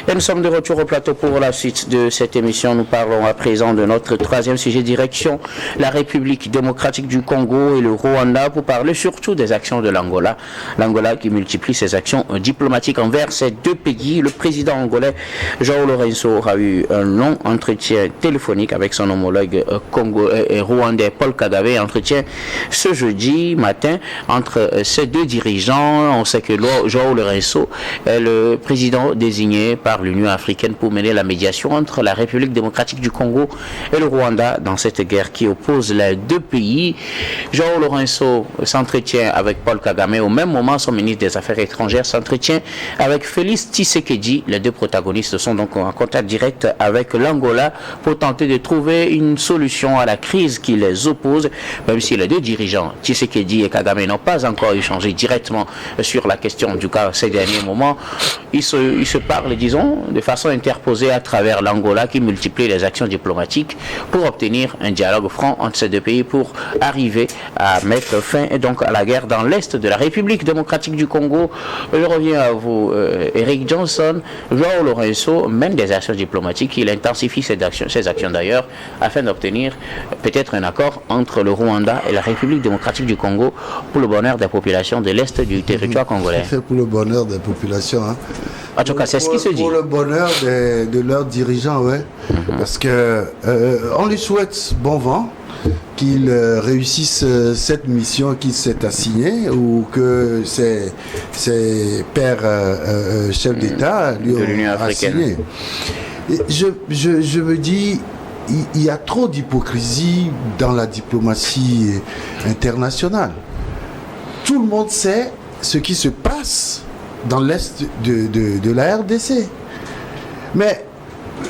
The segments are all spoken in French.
Et nous sommes de retour au plateau pour la suite de cette émission. Nous parlons à présent de notre troisième sujet, direction la République démocratique du Congo et le Rwanda, pour parler surtout des actions de l'Angola. L'Angola qui multiplie ses actions diplomatiques envers ces deux pays. Le président angolais João Lourenço a eu un long entretien téléphonique avec son homologue rwandais Paul Kagame. Entretien ce jeudi matin entre ces deux dirigeants. On sait que João Lourenço est le président désigné par l'Union africaine pour mener la médiation entre la République démocratique du Congo et le Rwanda dans cette guerre qui oppose les deux pays. João Lourenço s'entretient avec Paul Kagame. Au même moment, son ministre des Affaires étrangères s'entretient avec Félix Tshisekedi. Les deux protagonistes sont donc en contact direct avec l'Angola pour tenter de trouver une solution à la crise qui les oppose, même si les deux dirigeants, Tshisekedi et Kagame, n'ont pas encore échangé directement sur la question du cas ces derniers moments. Ils se parlent, disons, de façon interposée à travers l'Angola qui multiplie les actions diplomatiques pour obtenir un dialogue franc entre ces deux pays pour arriver à mettre fin donc à la guerre dans l'est de la République démocratique du Congo. Je reviens à vous, Eric Johnson. João Lourenço mène des actions diplomatiques. Il intensifie ses actions d'ailleurs afin d'obtenir peut-être un accord entre le Rwanda et la République démocratique du Congo pour le bonheur des populations de l'est du territoire congolais. C'est pour le bonheur des populations. Hein. En tout cas, c'est ce qui se dit. Pour le bonheur de leurs dirigeants, ouais. Parce que on lui souhaite bon vent, qu'il réussisse cette mission qu'il s'est assignée, ou que ses pères chefs d'État lui ont assigné. Et je me dis, il y a trop d'hypocrisie dans la diplomatie internationale. Tout le monde sait ce qui se passe dans l'est de la RDC. Mais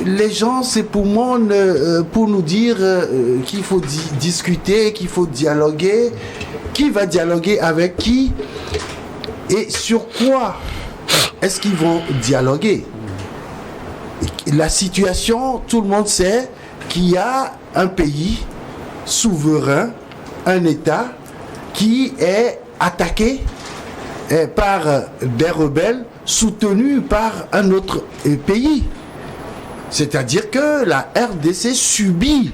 les gens s'époumonnent pour nous dire qu'il faut discuter, qu'il faut dialoguer. Qui va dialoguer avec qui? Et sur quoi est-ce qu'ils vont dialoguer? La situation, tout le monde sait qu'il y a un pays souverain, un État qui est attaqué par des rebelles soutenus par un autre pays. C'est-à-dire que la RDC subit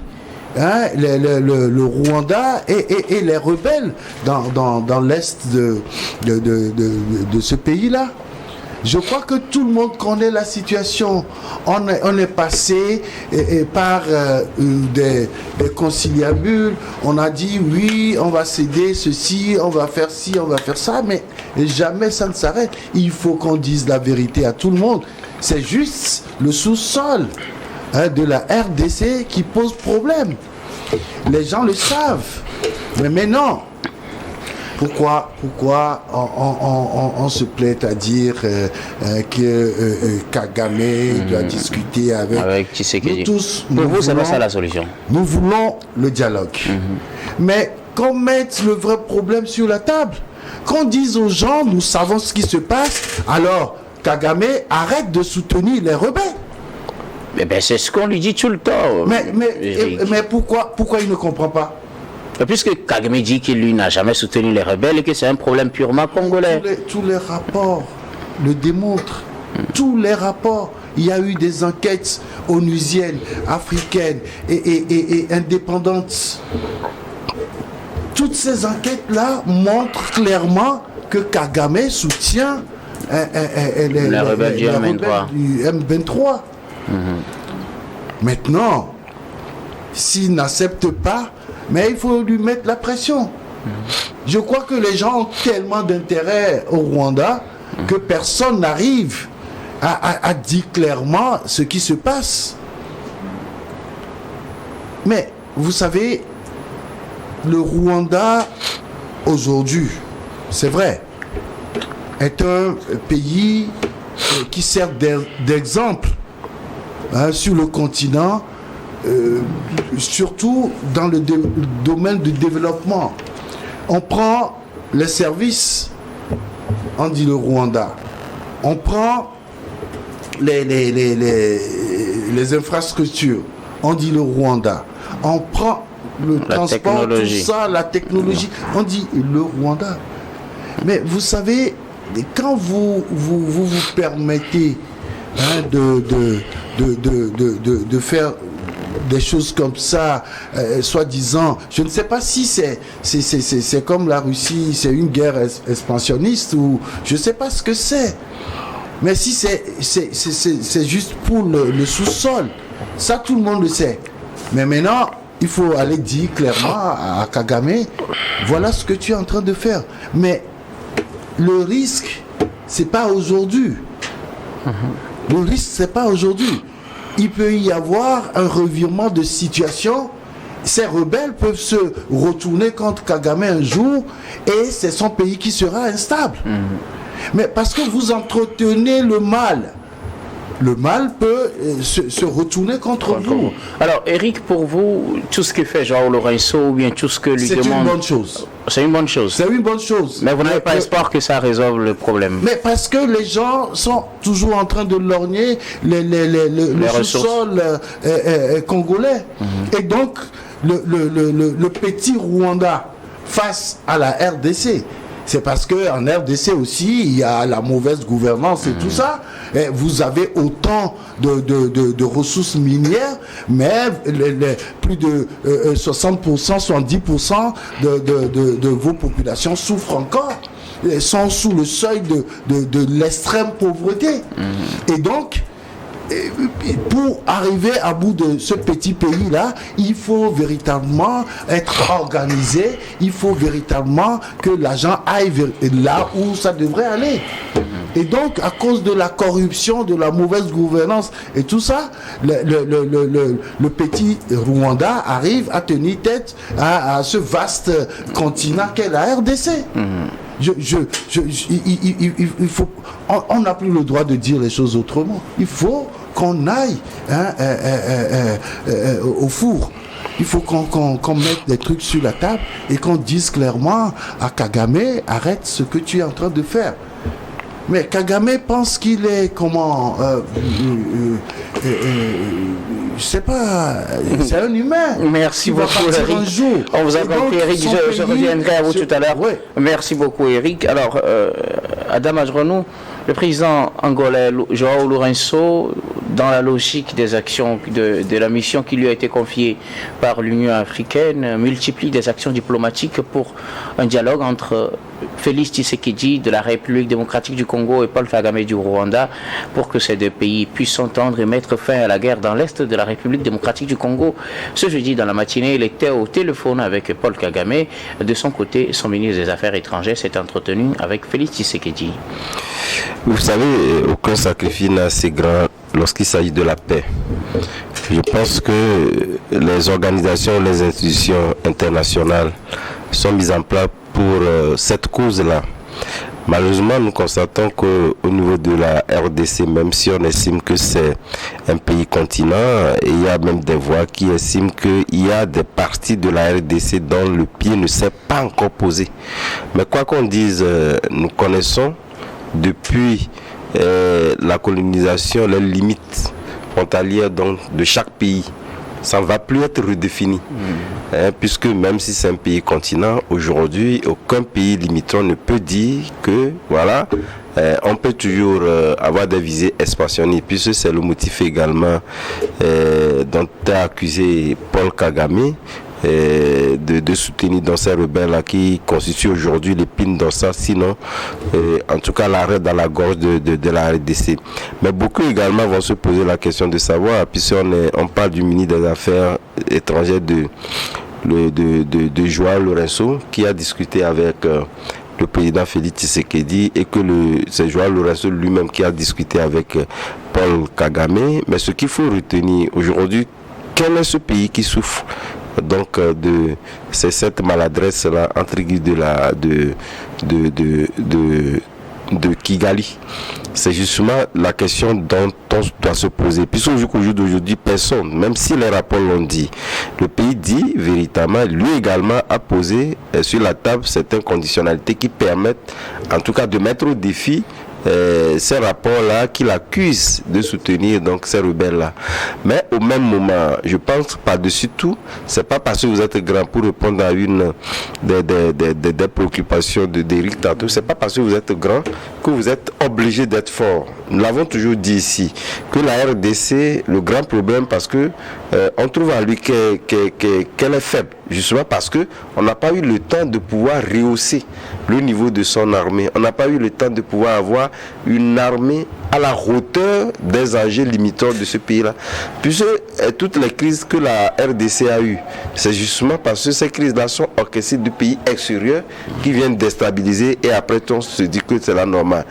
le Rwanda et les rebelles dans l'est de ce pays-là. Je crois que tout le monde connaît la situation. On est passé par des conciliabules. On a dit oui, on va céder ceci, on va faire ci, on va faire ça, mais jamais ça ne s'arrête. Il faut qu'on dise la vérité à tout le monde. C'est juste le sous-sol de la RDC qui pose problème. Les gens le savent. Mais maintenant, pourquoi on se plaît à dire que Kagame doit discuter avec Tshisekedi? Nous tous, pour vous, c'est pas ça la solution. Nous voulons le dialogue. Mais qu'on mette le vrai problème sur la table. Qu'on dise aux gens, nous savons ce qui se passe, alors Kagame arrête de soutenir les rebelles. Mais ben, c'est ce qu'on lui dit tout le temps. Mais pourquoi il ne comprend pas? Puisque Kagame dit qu'il lui n'a jamais soutenu les rebelles et que c'est un problème purement congolais. Tous les rapports le démontrent. Tous les rapports. Il y a eu des enquêtes onusiennes, africaines et indépendantes. Toutes ces enquêtes-là montrent clairement que Kagame soutient les rebelles du M23. Maintenant, s'il n'accepte pas, mais il faut lui mettre la pression. Je crois que les gens ont tellement d'intérêt au Rwanda que personne n'arrive à dire clairement ce qui se passe. Mais vous savez, le Rwanda aujourd'hui, c'est vrai, est un pays qui sert d'exemple sur le continent, surtout dans le domaine du développement. On prend les services, on dit le Rwanda. On prend les infrastructures, on dit le Rwanda. On prend le transport, tout ça, la technologie, on dit le Rwanda. Mais vous savez, quand vous permettez de faire des choses comme ça, soi-disant, je ne sais pas si c'est comme la Russie, c'est une guerre expansionniste ou je ne sais pas ce que c'est. Mais si c'est juste pour le sous-sol, ça tout le monde le sait. Mais maintenant, il faut aller dire clairement à Kagame, voilà ce que tu es en train de faire. Mais le risque, c'est pas aujourd'hui. Le risque, c'est pas aujourd'hui. Il peut y avoir un revirement de situation. Ces rebelles peuvent se retourner contre Kagame un jour et c'est son pays qui sera instable. Mais parce que vous entretenez le mal. Le mal peut se retourner contre vous. Alors, Eric, pour vous, tout ce que fait João Lourenço ou bien tout ce que lui demande... C'est une bonne chose. C'est une bonne chose. C'est une bonne chose. Mais vous n'avez pas espoir que ça résolve le problème. Mais parce que les gens sont toujours en train de lorgner le sous-sol congolais. Et donc, le petit Rwanda face à la RDC, c'est parce qu'en RDC aussi, il y a la mauvaise gouvernance et tout ça. Et vous avez autant de ressources minières, mais plus de 60%, 70% de vos populations souffrent encore. Sont sous le seuil de l'extrême pauvreté. Et donc, pour arriver à bout de ce petit pays-là, il faut véritablement être organisé, il faut véritablement que l'argent aille là où ça devrait aller. Et donc, à cause de la corruption, de la mauvaise gouvernance et tout ça, le petit Rwanda arrive à tenir tête à ce vaste continent qu'est la RDC. Il faut, on n'a plus le droit de dire les choses autrement. Il faut qu'on aille au four. Il faut qu'on mette des trucs sur la table et qu'on dise clairement à Kagame, arrête ce que tu es en train de faire. Mais Kagame pense qu'il est comment je sais pas, c'est un humain. Merci beaucoup, Eric. On vous a compris, Eric. Je reviendrai à vous tout à l'heure. Ouais. Merci beaucoup, Eric. Alors, Adam Ajronou, le président angolais João Lourenço, dans la logique des actions de la mission qui lui a été confiée par l'Union africaine, multiplie des actions diplomatiques pour un dialogue entre Félix Tshisekedi de la République démocratique du Congo et Paul Kagame du Rwanda pour que ces deux pays puissent s'entendre et mettre fin à la guerre dans l'est de la République démocratique du Congo. Ce jeudi dans la matinée, il était au téléphone avec Paul Kagame. De son côté, son ministre des Affaires étrangères s'est entretenu avec Félix Tshisekedi. Vous savez, aucun sacrifice n'est assez grand lorsqu'il s'agit de la paix. Je pense que les organisations, les institutions internationales sont mises en place pour cette cause-là. Malheureusement, nous constatons qu'au niveau de la RDC, même si on estime que c'est un pays continent, il y a même des voix qui estiment qu'il y a des parties de la RDC dont le pied ne s'est pas encore posé. Mais quoi qu'on dise, nous connaissons depuis la colonisation les limites frontalières de chaque pays. Ça ne va plus être redéfini. Puisque même si c'est un pays continent, aujourd'hui, aucun pays limitrophe ne peut dire que, voilà, on peut toujours avoir des visées expansionnistes, puisque c'est le motif également dont a accusé Paul Kagame de soutenir dans ces rebelles-là qui constituent aujourd'hui l'épine dorsale, sinon en tout cas l'arrêt dans la gorge de la RDC. Mais beaucoup également vont se poser la question de savoir, puisqu'on parle du ministre des Affaires étrangères de João Lourenço, qui a discuté avec le président Félix Tshisekedi, et que c'est João Lourenço lui-même qui a discuté avec Paul Kagame. Mais ce qu'il faut retenir aujourd'hui, quel est ce pays qui souffre donc c'est cette maladresse là entre guillemets de Kigali? C'est justement la question dont on doit se poser, puisqu'au jour d'aujourd'hui, personne, même si les rapports l'ont dit, le pays dit véritablement, lui également a posé sur la table certaines conditionnalités qui permettent en tout cas de mettre au défi ces rapports-là qu'il accuse de soutenir donc ces rebelles-là. Mais au même moment, je pense par-dessus tout, c'est pas parce que vous êtes grand pour répondre à une des préoccupations d'Éric tantôt, c'est pas parce que vous êtes grand que vous êtes obligé d'être fort. Nous l'avons toujours dit ici, que la RDC, le grand problème, parce que on trouve en lui qu'elle est faible, justement parce que on n'a pas eu le temps de pouvoir rehausser le niveau de son armée. On n'a pas eu le temps de pouvoir avoir une armée à la hauteur des enjeux limitants de ce pays-là. Puisque toutes les crises que la RDC a eues, c'est justement parce que ces crises-là sont orchestrées de pays extérieurs qui viennent déstabiliser et après on se dit que c'est la normale.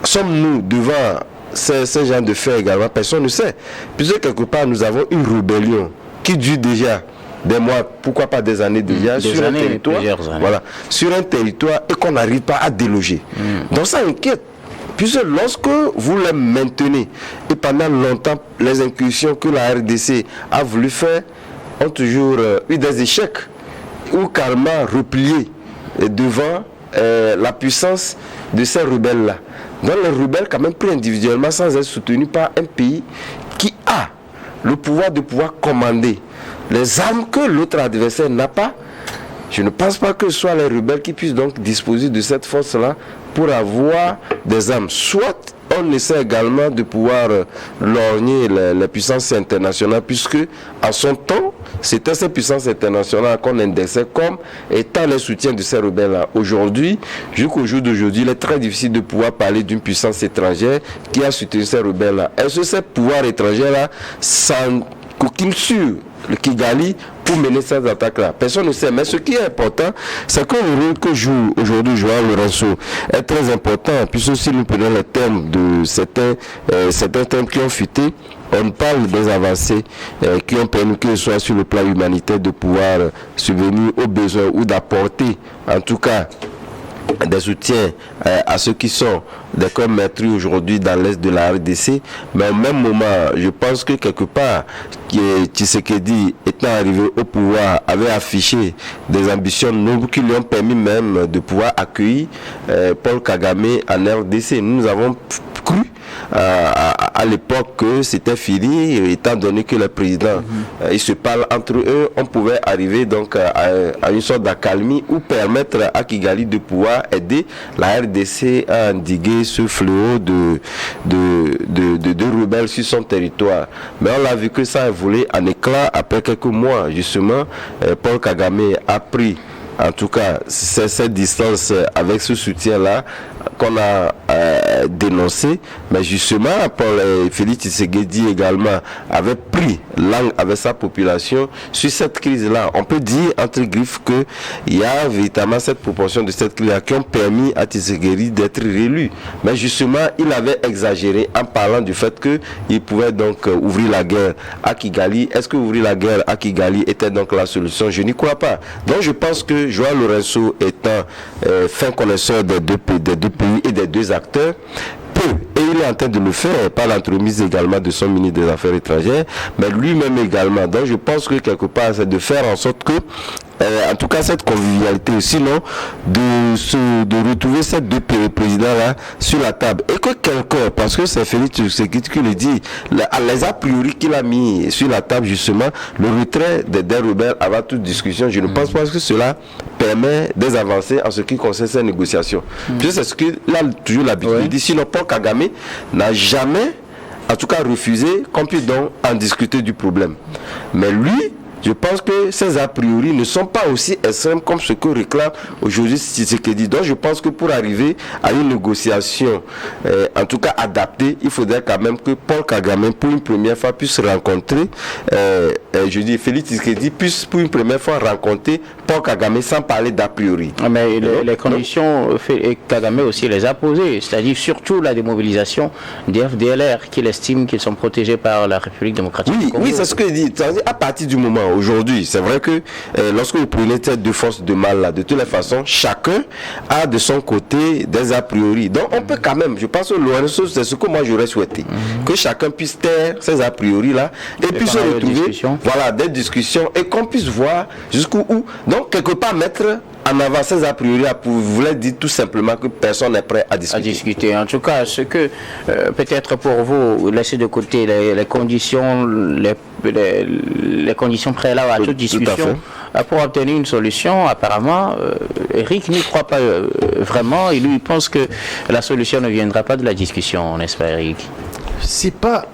Sommes-nous devant ces gens de faits également? Personne ne sait. Puisque quelque part nous avons une rébellion qui dure déjà des mois, pourquoi pas des années déjà, sur un territoire, voilà, sur un territoire et qu'on n'arrive pas à déloger. Donc ça inquiète. Puisque lorsque vous les maintenez, et pendant longtemps, les incursions que la RDC a voulu faire ont toujours eu des échecs, ou carrément repliés devant la puissance de ces rebelles-là. Donc les rebelles, quand même pris individuellement, sans être soutenus par un pays qui a le pouvoir de pouvoir commander les armes que l'autre adversaire n'a pas. Je ne pense pas que ce soit les rebelles qui puissent donc disposer de cette force-là pour avoir des armes. Soit on essaie également de pouvoir lorgner les puissances internationales, puisque à son temps, c'était ces puissances internationales qu'on indexait comme étant les soutiens de ces rebelles-là. Aujourd'hui, jusqu'au jour d'aujourd'hui, il est très difficile de pouvoir parler d'une puissance étrangère qui a soutenu ces rebelles-là. Est-ce que ces pouvoirs étrangers-là, sans qu'aucune sûre, le Kigali, pour mener ces attaques-là? Personne ne sait. Mais ce qui est important, c'est que le rôle que joue aujourd'hui Joao Lourenço est très important, puisque si nous prenons les termes de certains termes qui ont fuité, on parle des avancées qui ont permis que ce soit sur le plan humanitaire de pouvoir subvenir aux besoins ou d'apporter, en tout cas, des soutiens à ceux qui sont des corps meurtris aujourd'hui dans l'est de la RDC, mais au même moment, je pense que quelque part, Tshisekedi, étant arrivé au pouvoir, avait affiché des ambitions nobles qui lui ont permis même de pouvoir accueillir Paul Kagame en RDC. Nous avons cru à l'époque que c'était fini, étant donné que les présidents ils se parlent entre eux, on pouvait arriver donc à une sorte d'accalmie ou permettre à Kigali de pouvoir aider la RDC à endiguer ce fléau de rebelles sur son territoire. Mais on l'a vu que ça a volé en éclat après quelques mois. Justement, Paul Kagame a pris en tout cas cette distance avec ce soutien-là qu'on a dénoncé, mais justement Félix Tshisekedi également avait pris langue avec sa population sur cette crise-là. On peut dire entre griffes que il y a véritablement cette proportion de cette crise-là qui ont permis à Tshisekedi d'être réélu. Mais justement, il avait exagéré en parlant du fait qu'il pouvait donc ouvrir la guerre à Kigali. Est-ce que ouvrir la guerre à Kigali était donc la solution? Je n'y crois pas. Donc je pense que Joao Lourenço étant fin connaisseur des deux pays et des deux acteurs, et il est en train de le faire par l'entremise également de son ministre des Affaires étrangères, mais lui-même également. Donc je pense que quelque part c'est de faire en sorte que en tout cas cette convivialité, sinon de retrouver ces deux présidents-là sur la table. Et que quelqu'un, parce que c'est Félix Tshisekedi qui le dit, les a priori qu'il a mis sur la table justement, le retrait des rebelles avant toute discussion, je ne pense pas que cela permet des avancées en ce qui concerne ces négociations. Puis c'est ce qu'il a toujours l'habitude de dire. Sinon Paul Kagame n'a jamais, en tout cas refusé, qu'on puisse donc en discuter du problème. Mais lui, je pense que ces a priori ne sont pas aussi extrêmes comme ce que réclame aujourd'hui Tshisekedi. Donc je pense que pour arriver à une négociation, en tout cas adaptée, il faudrait quand même que Paul Kagame, pour une première fois, puisse rencontrer, je dis Félix Tshisekedi, puisse pour une première fois rencontrer Paul Kagame sans parler d'a priori. Mais les conditions, Kagame aussi les a posées, c'est-à-dire surtout la démobilisation des FDLR, qu'il estime qu'ils sont protégés par la République démocratique du Congo. Oui, c'est ce que dit. À partir du moment aujourd'hui, c'est vrai que lorsque vous prenez ces deux forces de mal là, de toutes les façons, chacun a de son côté des a priori. Donc on peut quand même, je pense que Lourenço, c'est ce que moi j'aurais souhaité, que chacun puisse taire ces a priori là et puis se retrouver, voilà, des discussions et qu'on puisse voir jusqu'où. Donc quelque part mettre en avant ces a priori, vous voulez dire tout simplement que personne n'est prêt à discuter. En tout cas, ce que peut-être pour vous, laissez de côté les conditions, les conditions préalables à toute discussion, pour obtenir une solution, apparemment, Eric n'y croit pas vraiment. Et lui, il pense que la solution ne viendra pas de la discussion, n'est-ce pas, Eric? C'est pas...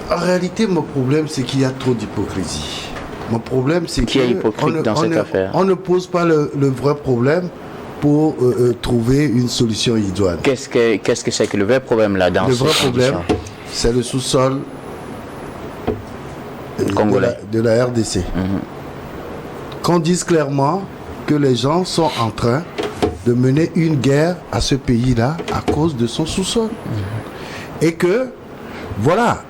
En réalité, mon problème, c'est qu'il y a trop d'hypocrisie. Mon problème, c'est qui est hypocrite dans cette affaire. On ne pose pas le vrai problème pour trouver une solution idoine. Qu'est-ce que c'est que le vrai problème là dans le vrai problème, c'est le sous-sol de la RDC. Qu'on dise clairement que les gens sont en train de mener une guerre à ce pays-là à cause de son sous-sol. Et que, voilà.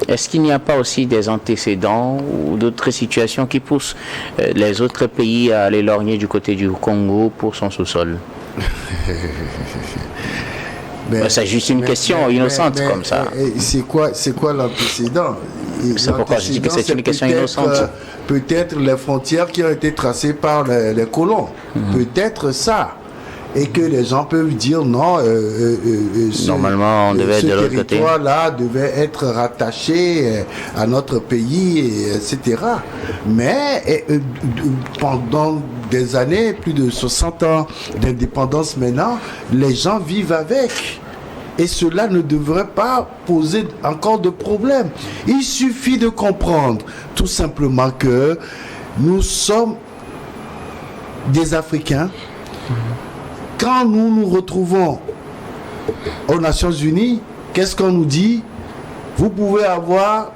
Est-ce qu'il n'y a pas aussi des antécédents ou d'autres situations qui poussent les autres pays à aller lorgner du côté du Congo pour son sous-sol? C'est juste une question innocente comme ça. C'est quoi l'antécédent? C'est pourquoi je dis que c'est une question innocente. Peut-être les frontières qui ont été tracées par les colons. Peut-être ça. Et que les gens peuvent dire non, normalement on devait être de l'autre côté. Ce territoire-là devait être rattaché à notre pays, etc. Mais pendant des années, plus de 60 ans d'indépendance maintenant, les gens vivent avec. Et cela ne devrait pas poser encore de problème. Il suffit de comprendre tout simplement que nous sommes des Africains. Quand nous nous retrouvons aux Nations Unies, qu'est-ce qu'on nous dit? Vous pouvez avoir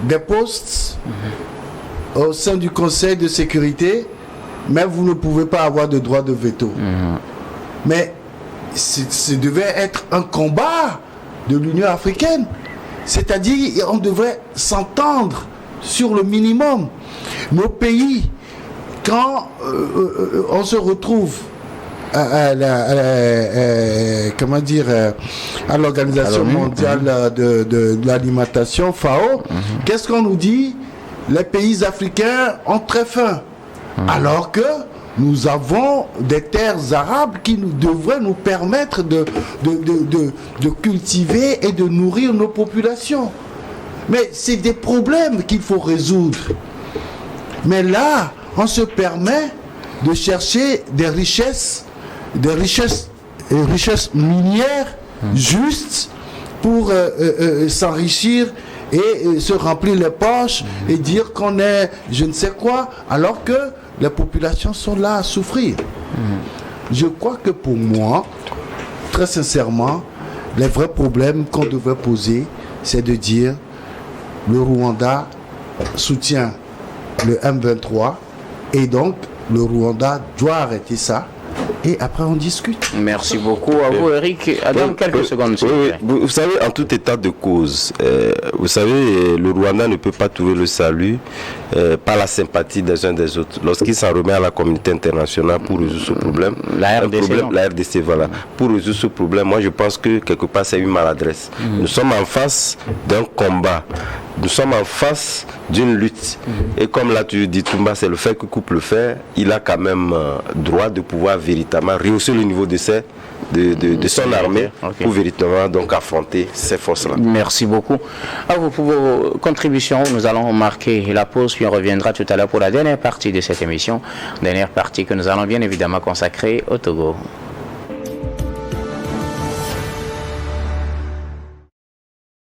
des postes au sein du Conseil de sécurité, mais vous ne pouvez pas avoir de droit de veto. Mais ce devait être un combat de l'Union africaine. C'est-à-dire, on devrait s'entendre sur le minimum. Nos pays, quand on se retrouve à l'Organisation mondiale de l'alimentation, FAO, qu'est-ce qu'on nous dit? Les pays africains ont très faim. Alors que nous avons des terres arables qui devraient nous permettre de cultiver et de nourrir nos populations. Mais c'est des problèmes qu'il faut résoudre. Mais là, on se permet de chercher des richesses minières justes pour s'enrichir et se remplir les poches et dire qu'on est je ne sais quoi, alors que les populations sont là à souffrir. Je crois que pour moi, très sincèrement, les vrais problèmes qu'on devrait poser, c'est de dire le Rwanda soutient le M23 et donc le Rwanda doit arrêter ça. Et après on discute. Merci beaucoup à vous, Eric. Dans quelques secondes. Vous savez, en tout état de cause, vous savez, le Rwanda ne peut pas trouver le salut par la sympathie des uns des autres. Lorsqu'il s'en remet à la communauté internationale pour résoudre ce problème, la RDC, voilà. Pour résoudre ce problème, moi je pense que quelque part c'est une maladresse. Nous sommes en face d'un combat. Nous sommes en face d'une lutte. Et comme là tu dis, Toumba, c'est le fait que coupe le fer, il a quand même droit de pouvoir véritablement rehausser le niveau de son armée pour véritablement donc affronter ces forces-là. Merci beaucoup. À vous pour vos contributions. Nous allons marquer la pause, puis on reviendra tout à l'heure pour la dernière partie de cette émission. Dernière partie que nous allons bien évidemment consacrer au Togo.